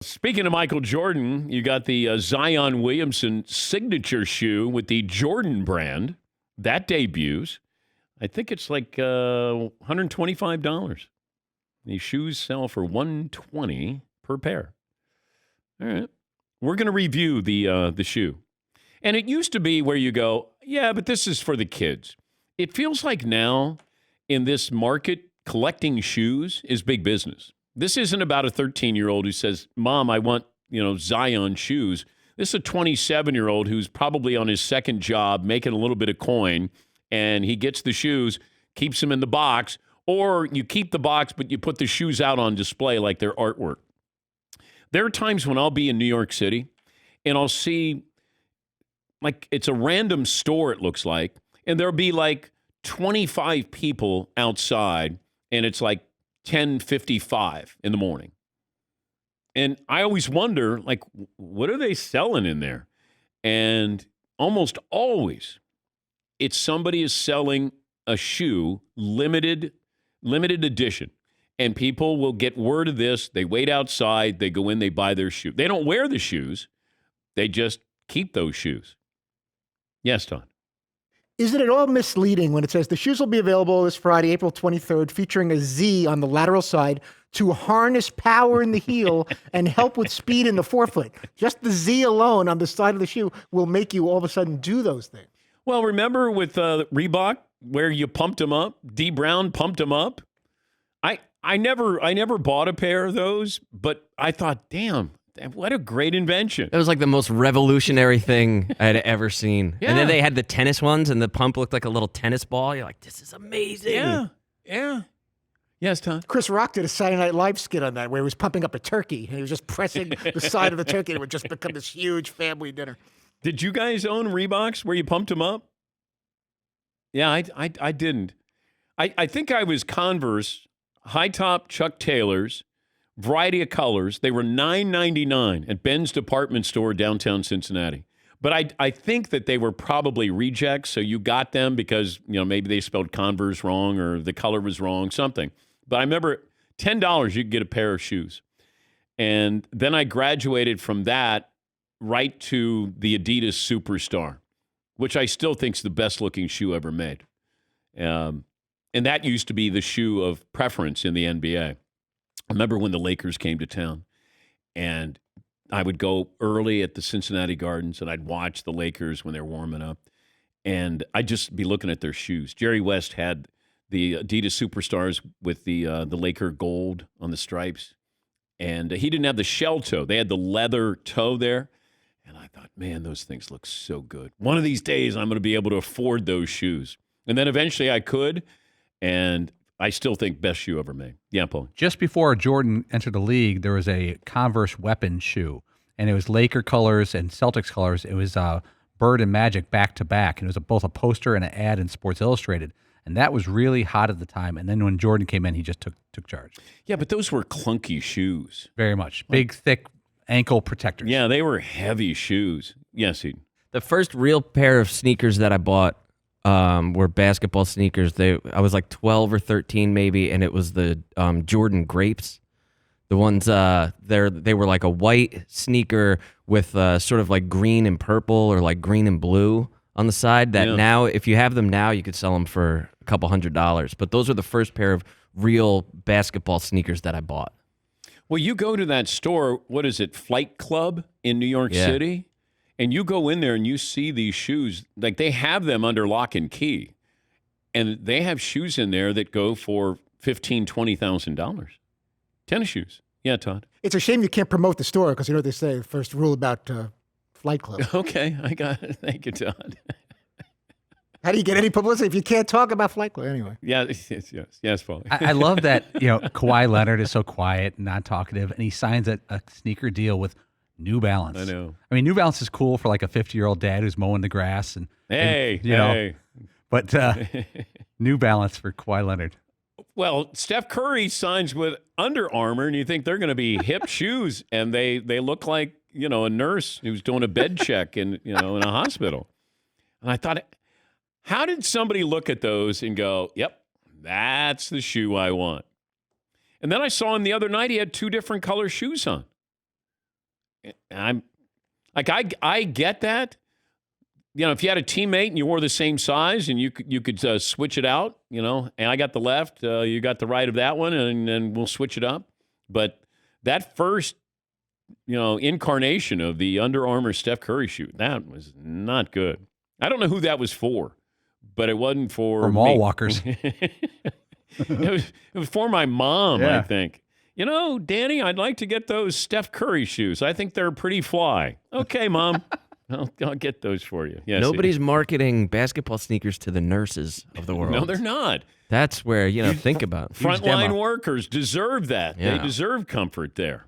Speaking of Michael Jordan, you got the Zion Williamson signature shoe with the Jordan brand. That debuts. I think it's like $125. These shoes sell for $120 per pair. All right. We're going to review the shoe. And it used to be where you go, yeah, but this is for the kids. It feels like now in this market, collecting shoes is big business. This isn't about a 13-year-old who says, Mom, I want, Zion shoes. This is a 27-year-old who's probably on his second job, making a little bit of coin, and he gets the shoes, keeps them in the box, or you keep the box, but you put the shoes out on display like they're artwork. There are times when I'll be in New York City, and I'll see, like, it's a random store, it looks like, and there'll be, like, 25 people outside, and it's like 10:55 in the morning. And I always wonder, like, what are they selling in there? And almost always, it's somebody is selling a shoe, limited edition. And people will get word of this. They wait outside. They go in. They buy their shoe. They don't wear the shoes. They just keep those shoes. Yes, Todd. Isn't it all misleading when it says the shoes will be available this Friday, April 23rd, featuring a Z on the lateral side to harness power in the heel and help with speed in the forefoot? Just the Z alone on the side of the shoe will make you all of a sudden do those things. Well, remember with Reebok where you pumped them up? D. Brown pumped them up. I never bought a pair of those, but I thought, damn, what a great invention. It was like the most revolutionary thing I had ever seen. Yeah. And then they had the tennis ones, and the pump looked like a little tennis ball. You're like, this is amazing. Yeah. Yes, Todd? Chris Rock did a Saturday Night Live skit on that where he was pumping up a turkey, and he was just pressing the side of the turkey, and it would just become this huge family dinner. Did you guys own Reeboks where you pumped them up? Yeah, I didn't. I think I was Converse, high-top Chuck Taylors, variety of colors. They were $9.99 at Ben's department store downtown Cincinnati. But I think that they were probably rejects, so you got them because, maybe they spelled Converse wrong or the color was wrong, something. But I remember $10 you could get a pair of shoes. And then I graduated from that right to the Adidas Superstar, which I still think is the best-looking shoe ever made. And that used to be the shoe of preference in the NBA. I remember when the Lakers came to town, and I would go early at the Cincinnati Gardens, and I'd watch the Lakers when they're warming up, and I'd just be looking at their shoes. Jerry West had the Adidas Superstars with the Laker gold on the stripes, and he didn't have the shell toe. They had the leather toe there, and I thought, man, those things look so good. One of these days, I'm going to be able to afford those shoes. And then eventually I could, and I still think best shoe ever made. Yeah, Paul. Just before Jordan entered the league, there was a Converse weapon shoe, and it was Laker colors and Celtics colors. It was Bird and Magic back to back, and it was both a poster and an ad in Sports Illustrated, and that was really hot at the time. And then when Jordan came in, he just took charge. Yeah, but those were clunky shoes. Very much. Big, thick ankle protectors. Yeah, they were heavy shoes. Yes, Eden. The first real pair of sneakers that I bought were basketball sneakers. I was like 12 or 13 maybe, and it was the Jordan Grapes. The ones they were like a white sneaker with sort of like green and purple or like green and blue on the side. That now, if you have them now, you could sell them for a couple $100s. But those are the first pair of real basketball sneakers that I bought. Well, you go to that store, what is it, Flight Club in New York City? And you go in there and you see these shoes, like they have them under lock and key. And they have shoes in there that go for $15,000, $20,000. Tennis shoes. Yeah, Todd. It's a shame you can't promote the store because you know what they say, the first rule about Flight Club. Okay, I got it. Thank you, Todd. How do you get any publicity if you can't talk about Flight Club anyway? Yes, Paulie. I love that, Kawhi Leonard is so quiet and non-talkative, and he signs a sneaker deal with New Balance. I know. I mean, New Balance is cool for like a 50-year-old dad who's mowing the grass. But New Balance for Kawhi Leonard. Well, Steph Curry signs with Under Armour, and you think they're going to be hip shoes, and they look like, a nurse who's doing a bed check in a hospital. And I thought, how did somebody look at those and go, yep, that's the shoe I want? And then I saw him the other night, he had two different color shoes on. I'm like, I get that. You know, if you had a teammate and you wore the same size and you could switch it out, you know, and I got the left, you got the right of that one, and then we'll switch it up. But that first, you know, incarnation of the Under Armour Steph Curry shoe, that was not good. I don't know who that was for, but it wasn't for mall me. walkers. It was for my mom, Yeah. I think. You know, Danny, I'd like to get those Steph Curry shoes. I think they're pretty fly. Okay, Mom. I'll get those for you. Yes. Nobody's marketing basketball sneakers to the nurses of the world. No, they're not. That's where, think about it. Frontline workers deserve that. Yeah. They deserve comfort there.